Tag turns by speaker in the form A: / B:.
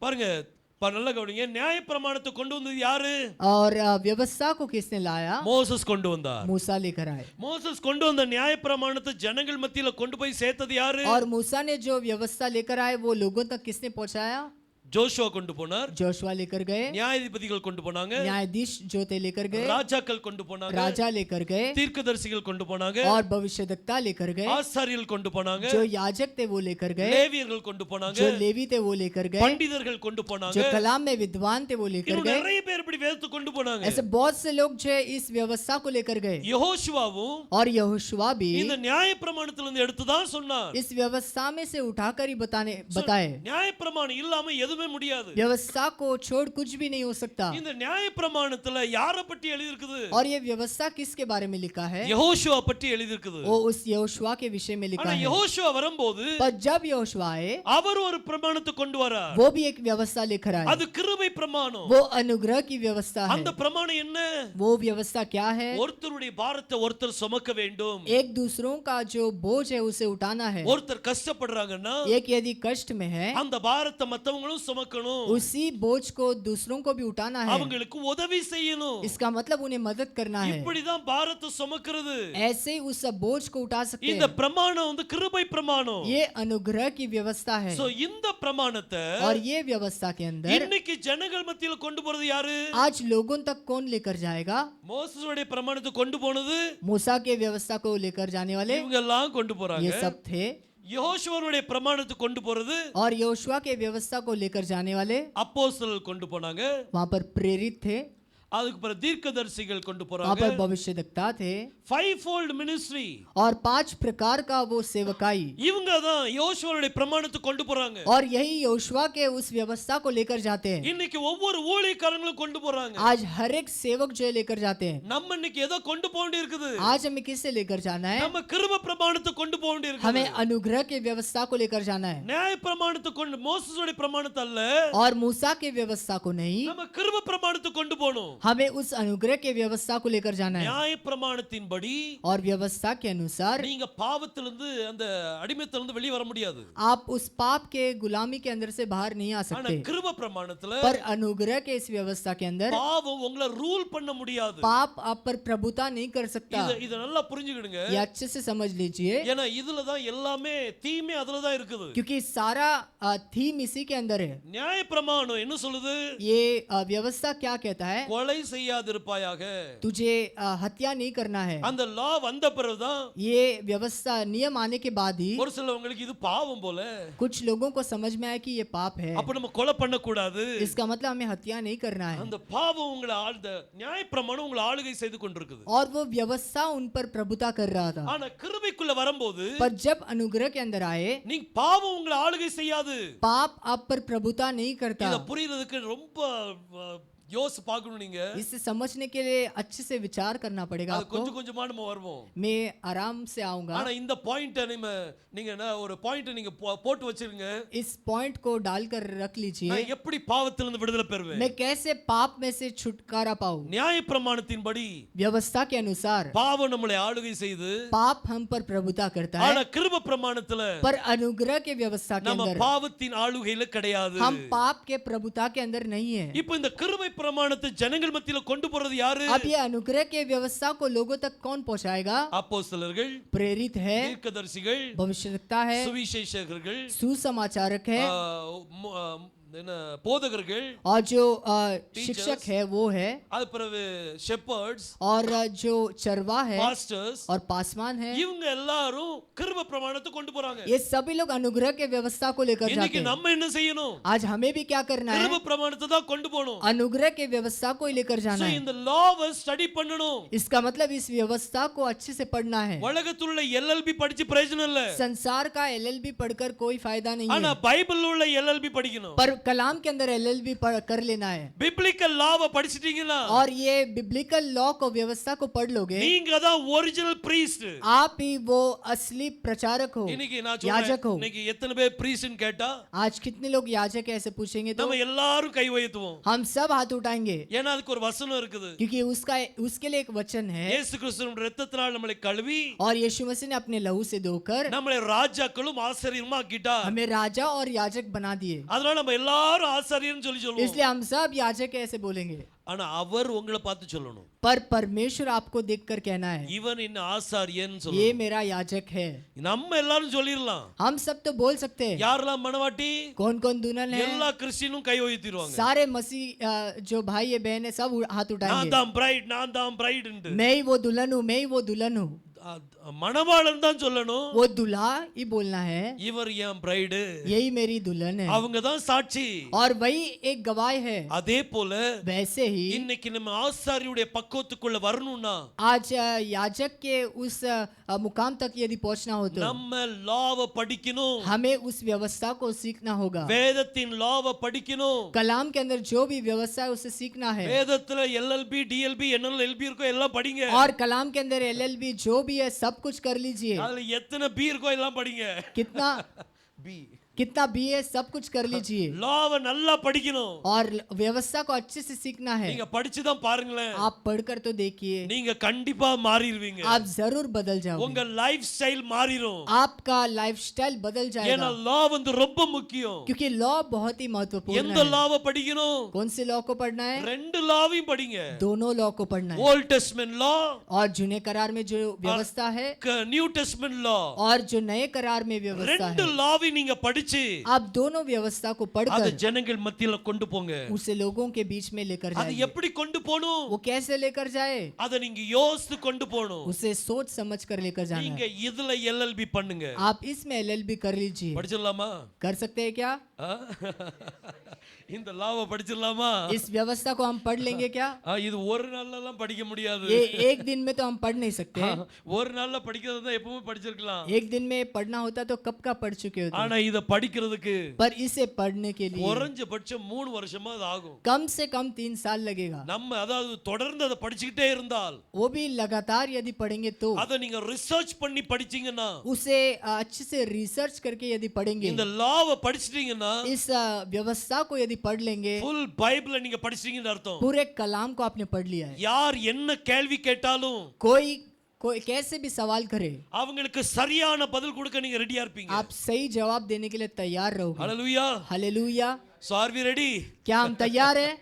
A: பாருங்க, நல்ல கவனிங்க. நியாயப்பிரமாணத்தை கொண்டு வந்தது யாரு?
B: और व्यवस्था को किसने लाया?
A: மோசஸ் கொண்டு வந்தார்.
B: मूसा लेकर आए।
A: மோசஸ் கொண்டு வந்த நியாயப்பிரமாணத்தை ஜனங்கள் மத்தியில கொண்டு போய் சேர்த்தது யாரு?
B: और मूसा ने जो व्यवस्था लेकर आए वो लोगों तक किसने पहुंचाया?
A: ஜோஷுவா கொண்டு போனார்.
B: जोशुआ लेकर गए।
A: நியாயாதிபதிகள் கொண்டு போனாங்க.
B: न्यायाधीश जो थे लेकर गए।
A: ராஜாக்கள் கொண்டு போனாங்க.
B: राजा लेकर गए।
A: தீர்க்கதரிசிகள் கொண்டு போனாங்க.
B: और भविष्यद्वक्ता लेकर गए।
A: ஆசாரியர்கள் கொண்டு போனாங்க.
B: जो याजक थे वो लेकर गए।
A: லேவியர்கள் கொண்டு போனாங்க.
B: जो लेवी थे वो लेकर गए।
A: பண்டிதர்கள் கொண்டு போனாங்க.
B: जो कलाम में विद्वान थे वो लेकर
A: இன்னும்
B: गए।
A: நிறைய பேர் இப்படி வேதத்தை கொண்டு போனாங்க.
B: ऐसे बहुत से लोग जो इस व्यवस्था को लेकर गए।
A: யெகோஷுவாவும்
B: और यहोशुआ भी
A: இந்த நியாயப்பிரமாணத்திலிருந்து எடுத்து தான் சொன்னார்.
B: इस व्यवस्था में से उठाकर ही बताए।
A: நியாயப்பிரமாணம் இல்லாம எதுவுமே முடியாது.
B: व्यवस्था को छोड़ कुछ भी नहीं हो सकता।
A: இந்த நியாயப்பிரமாணத்துல யாரை பற்றி எழுதி இருக்குது?
B: और ये व्यवस्था किसके बारे में लिखा है?
A: யெகோஷுவா பற்றி எழுதி இருக்குது.
B: वो उस यहोशुआ के विषय में लिखा
A: ஆனா
B: है।
A: யெகோஷுவா வரும்போது
B: पर जब यहोशुआ आए
A: அவர் ஒரு பிரமாணத்தை கொண்டு வரார்.
B: वो भी एक व्यवस्था लेकर आए।
A: அது கிருபை பிரமாணம்.
B: वो अनुग्रह की व्यवस्था है।
A: அந்த பிரமாணம் என்ன?
B: वो व्यवस्था क्या है?
A: ஒருத்தருடைய பாரத்தை ஒருத்தர் சுமக்க வேண்டும்.
B: एक दूसरों का जो बोझ है उसे उठाना है।
A: ஒருத்தர் கஷ்டப்படுறாங்கன்னா
B: एक यदि कष्ट में है
A: அந்த பாரத்தை மத்தவங்களும் சுமக்கணும்.
B: उसी बोझ को दूसरों को भी उठाना है।
A: அவங்களுக்கு உதவி செய்யணும்.
B: इसका मतलब उन्हें मदद करना है।
A: இப்படிதான் பாரத்தை சுமக்கிறது.
B: ऐसे ही उस बोझ को उठा सकते
A: இந்த
B: हैं।
A: பிரமாணம் வந்து கிருபை பிரமாணம்.
B: ये अनुग्रह की व्यवस्था है।
A: சோ இந்த பிரமாணத்தை
B: और ये व्यवस्था के अंदर
A: இன்னைக்கு ஜனங்கள் மத்தியில கொண்டு போறது யாரு?
B: आज लोगों तक कौन लेकर जाएगा?
A: மோசேசுடைய பிரமாணத்தை கொண்டு போனது
B: मूसा के व्यवस्था को लेकर जाने वाले
A: இவங்க எல்லாம் கொண்டு போறாங்க.
B: ये सब थे।
A: யெகோஷுவாவுடைய பிரமாணத்தை கொண்டு போறது
B: और यहोशुआ के व्यवस्था को लेकर जाने वाले
A: அப்போஸ்தலர்கள் கொண்டு போனாங்க.
B: वहां पर प्रेरित थे।
A: அதுக்கு பிறகு தீர்க்கதரிசிகள் கொண்டு
B: वहां
A: போறாங்க.
B: पर भविष्यद्वक्ता थे।
A: Five fold ministry.
B: और 5 प्रकार का वो सेवकाई।
A: இவங்க தான் யெகோஷுவாவுடைய பிரமாணத்தை கொண்டு போறாங்க.
B: और यही यहोशुआ के उस व्यवस्था को लेकर जाते हैं।
A: இன்னைக்கு ஒவ்வொரு ஊழியக்காரங்களும் கொண்டு போறாங்க.
B: आज हर एक सेवक जो है लेकर जाते हैं।
A: நம்ம இன்னைக்கு ஏதோ கொண்டு போக வேண்டி இருக்குது.
B: आज हमें किससे लेकर जाना है?
A: நம்ம கிருபை பிரமாணத்தை கொண்டு போக வேண்டி இருக்குது.
B: हमें अनुग्रह की व्यवस्था को लेकर जाना है।
A: நியாய பிரமாணத்தை கொண்டு மோசேசுடைய பிரமாணத்தை அல்ல.
B: और मूसा की व्यवस्था को नहीं,
A: நம்ம கிருபை பிரமாணத்தை கொண்டு போணும்.
B: हमें उस अनुग्रह की व्यवस्था को लेकर जाना है।
A: நியாய பிரமாணத்தின்படி
B: और व्यवस्था के अनुसार
A: நீங்க பாவத்திலிருந்து அந்த அடிமைத்தலிருந்து வெளிய வர முடியாது.
B: आप उस पाप के गुलामी के अंदर से बाहर नहीं आ
A: ஆனா
B: सकते।
A: கிருபை பிரமாணத்துல
B: पर अनुग्रह के इस व्यवस्था के अंदर
A: பாவம் உங்களை ரூல் பண்ண முடியாது.
B: पाप आप पर प्रभुता नहीं कर सकता।
A: இத நல்லா புரிஞ்சுக்கிடுங்க.
B: ये अच्छे से समझ लीजिए,
A: ஏன்னா இதுல தான் எல்லாமே தீமை அதுல தான் இருக்குது.
B: क्योंकि सारा थीम इसी के अंदर है।
A: நியாய பிரமாணம் என்ன சொல்லுது?
B: ये व्यवस्था क्या कहता है?
A: கொலை செய்யாதிருப்பாயாக.
B: तुझे हत्या नहीं करना है।
A: அந்த லா வந்த பிறகுதான்
B: ये व्यवस्था नियम आने के बाद ही
A: ஒரு சிலவங்களுக்கு இது பாவம் போல.
B: कुछ लोगों को समझ में आया कि ये पाप है।
A: அப்ப நம்ம கொலை பண்ண கூடாது.
B: इसका मतलब हमें हत्या नहीं करना है।
A: அந்த பாவம் உங்களை ஆழ்ந்த நியாய பிரமாணம் உங்களை ஆளுகை செய்து கொண்டிருக்குது.
B: और वो व्यवस्था उन पर प्रभुता कर रहा था।
A: ஆனா கிருபைக்குள்ள வரும்போது
B: पर जब अनुग्रह के अंदर आए,
A: நீங்க பாவம் உங்களை ஆளுகை செய்யாது.
B: पाप आप पर प्रभुता नहीं करता।
A: இத புரியுறதுக்கு ரொம்ப யோசி பார்க்கணும். நீங்க
B: इसे समझने के लिए अच्छे से विचार करना पड़ेगा
A: அது
B: आपको।
A: கொஞ்சம் கொஞ்சமா நம்ம வருவோம்.
B: मैं आराम से आऊंगा।
A: ஆனா இந்த பாயிண்ட நீங்க ஒரு பாயிண்ட் நீங்க போட்டு வச்சிருங்க.
B: इस पॉइंट को डालकर रख लीजिए।
A: நான் எப்படி பாவத்திலிருந்து விடுதலை பெறுவேன்?
B: मैं कैसे पाप में से छुटकारा पाऊं?
A: நியாய பிரமாணத்தின்படி
B: व्यवस्था के अनुसार
A: பாவம் நம்மளை ஆளுகை செய்து
B: पाप हम पर प्रभुता करता है।
A: ஆனா கிருபை பிரமாணத்துல
B: पर अनुग्रह के व्यवस्था के
A: நம்ம
B: अंदर
A: பாவத்தின் ஆளுகையில கிடையாது.
B: हम पाप के प्रभुता के अंदर नहीं है।
A: இப்போ இந்த கிருபை பிரமாணத்தை ஜனங்கள் மத்தியில கொண்டு போறது யாரு?
B: अब ये अनुग्रह के व्यवस्था को लोगों तक कौन पहुंचाएगा?
A: அப்போஸ்தலர்கள்,
B: प्रेरित है,
A: தீர்க்கதரிசிகள்,
B: भविष्यद्वक्ता है,
A: சுவிசேஷகர்கள்,
B: सुसमाचारक है,
A: போதகர்கள்,
B: और जो शिक्षक है वो है,
A: அது பிறகு ஷெப்பர்ட்ஸ்,
B: और जो चरवा है,
A: பாஸ்டர்ஸ்,
B: और पासवान है।
A: இவங்க எல்லாரும் கிருபை பிரமாணத்தை கொண்டு போறாங்க.
B: ये सभी लोग अनुग्रह के व्यवस्था को लेकर जाते
A: இன்னைக்கு
B: हैं।
A: நம்ம என்ன செய்யணும்?
B: आज हमें भी क्या करना है?
A: கிருபை பிரமாணத்தை தான் கொண்டு போணும்.
B: अनुग्रह के व्यवस्था को ही लेकर जाना है।
A: இந்த லாவை ஸ்டடி பண்ணணும்.
B: इसका मतलब इस व्यवस्था को अच्छे से पढ़ना है।
A: உலகத்துல உள்ள எல்எல்பி படிச்சு பிரயோஜனம் இல்ல.
B: संसार का एलएलबी पढ़कर कोई फायदा नहीं
A: ஆனா
B: है।
A: பைபிள்ல உள்ள எல்எல்பி படிக்கணும்.
B: पर कलाम के अंदर एलएलबी कर लेना है।
A: பிப்ளிக்கல் லாவை படிச்சிட்டீங்களா?
B: और ये बिब्लिकल लॉ को व्यवस्था को पढ़ लोगे,
A: நீங்க தான் ஒரிஜினல் பிரீஸ்ட்.
B: आप ही वो असली प्रचारक हो,
A: இன்னைக்கு நான்
B: याजक हो।
A: சொல்றேன், இன்னைக்கு எத்தனை பேர் பிரீஸ்ட்னு கேட்டா
B: आज कितने लोग याजक है ऐसे पूछेंगे तो
A: நம்ம எல்லாரும் கை உயர்த்துவோம்.
B: हम सब हाथ उठाएंगे,
A: ஏன்னா அதுக்கு ஒரு வசனம் இருக்குது.
B: क्योंकि उसके लिए एक वचन है।
A: இயேசு கிறிஸ்துவின் இரத்தத்தினால் நம்மளை கழுவி
B: और यीशु मसीह ने अपने लहू से धोकर
A: நம்மளை ராஜாக்களும் ஆசாரியருமா ஆக்கிட்டார்.
B: हमें राजा और याजक बना दिए।
A: அதனால நம்ம எல்லாரும் ஆசாரியர்னு சொல்லுவோம்.
B: इसलिए हम सब याजक है ऐसे बोलेंगे,
A: ஆனா அவர் உங்களை பார்த்து சொல்லணும்,
B: पर परमेश्वर आपको देखकर कहना है
A: இவன் என்ன ஆசாரியன்னு
B: ये
A: சொல்லணும்.
B: मेरा याजक है।
A: நம்ம எல்லாரும் சொல்லிரலாம்.
B: हम सब तो बोल सकते हैं,
A: யாரெல்லாம் மணவாட்டி?
B: कौन कौन दुल्हन है?
A: எல்லா கிறிஸ்டியனும் கை உயர்த்திடுவாங்க.
B: सारे मसीह जो भाई है बहन है सब हाथ
A: நான்
B: उठाएंगे,
A: தான் பிரைட், நான் தான் பிரைட்.
B: मैं ही वो दुल्हन हूँ, मैं ही वो दुल्हन हूँ।
A: மணவாளன் தான் சொல்லணும்,
B: वो दूल्हा ही बोलना है
A: இவர் என் பிரைடு,
B: यही मेरी दुल्हन है,
A: அவங்க தான் சாட்சி.
B: और वही एक गवाह है।
A: அதே போல
B: वैसे ही
A: இன்னைக்கு நம்ம ஆசாரியுடைய பக்குவத்துக்குள்ள வரணும்னா
B: आज याजक के उस मुकाम तक यदि पहुंचना हो तो
A: நம்ம லாவை படிக்கணும்,
B: हमें उस व्यवस्था को सीखना होगा।
A: வேதத்தின் லாவை படிக்கணும்.
B: कलाम के अंदर जो भी व्यवस्था है उसे सीखना है,
A: வேதத்துல எல்எல்பி டிஎல்பி என்எல்எல்பி இருக்கோ எல்லாம் படிங்க.
B: और कलाम के अंदर एलएलबी जो भी है सब कुछ कर लीजिए।
A: அதுல எத்தனை பி இருக்கோ எல்லாம் படிங்க.
B: कितना
A: பி
B: कितना भी है सब कुछ कर लीजिए,
A: லாவை நல்லா படிக்கணும்.
B: और व्यवस्था को अच्छे से सीखना है।
A: நீங்க படிச்சு தான் பாருங்களேன்,
B: आप पढ़कर तो देखिए,
A: நீங்க கண்டிப்பா மாறிடுவீங்க.
B: आप जरूर बदल जाओगे,
A: உங்க லைஃப் ஸ்டைல் மாறிடும்.
B: आपका लाइफस्टाइल बदल
A: ஏன்னா
B: जाएगा,
A: லா வந்து ரொம்ப முக்கியம்.
B: क्योंकि लॉ बहुत ही महत्वपूर्ण
A: எந்த
B: है।
A: லாவை படிக்கணும்?
B: कौन से लॉ को पढ़ना है?
A: ரெண்டு லாவையும் படிங்க.
B: दोनों लॉ को पढ़ना है,
A: ஓல்ட் டெஸ்டமென்ட் லா,
B: और जूने करार में जो व्यवस्था है
A: நியூ டெஸ்டமென்ட் லா,
B: और जो नए करार में व्यवस्था
A: ரெண்டு
B: है,
A: லாவையும் நீங்க படிச்சு
B: आप दोनों व्यवस्था को
A: அத
B: पढ़कर
A: ஜனங்கள் மத்தியில கொண்டு போங்க.
B: उसे लोगों के बीच में लेकर
A: அது
B: जाइए।
A: எப்படி கொண்டு போணும்?
B: वो कैसे लेकर जाए?
A: அத நீங்க யோசித்து கொண்டு போணும்.
B: उसे सोच समझ कर लेकर जाना
A: நீங்க
B: है।
A: இதுல எல்எல்பி பண்ணுங்க.
B: आप इसमें एलएलबी कर लीजिए,
A: படிச்சிடலாமா?
B: कर सकते हैं क्या?
A: ஆ? இந்த லாவை படிச்சிடலாமா?
B: इस व्यवस्था को हम पढ़ लेंगे क्या?
A: இது ஒரு நாள்ல எல்லாம் படிக்க முடியாது.
B: ये एक दिन में तो हम पढ़ नहीं सकते हैं।
A: ஒரு நாள்ல படிக்கிறது தான் எப்பவுமே படிச்சிருக்கலாம்.
B: एक दिन में पढ़ना होता तो कब का पढ़ चुके होते,
A: ஆனா இத படிக்கிறதுக்கு
B: पर इसे पढ़ने के लिए
A: குறைஞ்சபட்சம் 3 வருஷமா அது ஆகும்.
B: कम से कम 3 साल लगेगा।
A: நம்ம அதாவது தொடர்ந்து அதை படிச்சுக்கிட்டே இருந்தால்,
B: वो भी लगातार यदि पढ़ेंगे तो,
A: அதை நீங்க ரிசர்ச் பண்ணி படிச்சீங்கன்னா,
B: उसे अच्छे से रिसर्च करके यदि पढ़ेंगे,
A: இந்த லாவை படிச்சிட்டீங்கன்னா
B: इस व्यवस्था को यदि पढ़ लेंगे,
A: ஃபுல் பைபிளை நீங்க படிச்சிட்டீங்கன்னு அர்த்தம்.
B: पूरे कलाम को आपने पढ़ लिया है।
A: யார் என்ன கேள்வி கேட்டாலும்
B: कोई कैसे भी सवाल करे,
A: அவங்களுக்கு சரியான பதில் கொடுக்க நீங்க ரெடியா இருப்பீங்க.
B: आप सही जवाब देने के लिए तैयार रहोगे।
A: ஹalleluya.
B: Hallelujah.
A: So are we ready?
B: क्या हम तैयार हैं?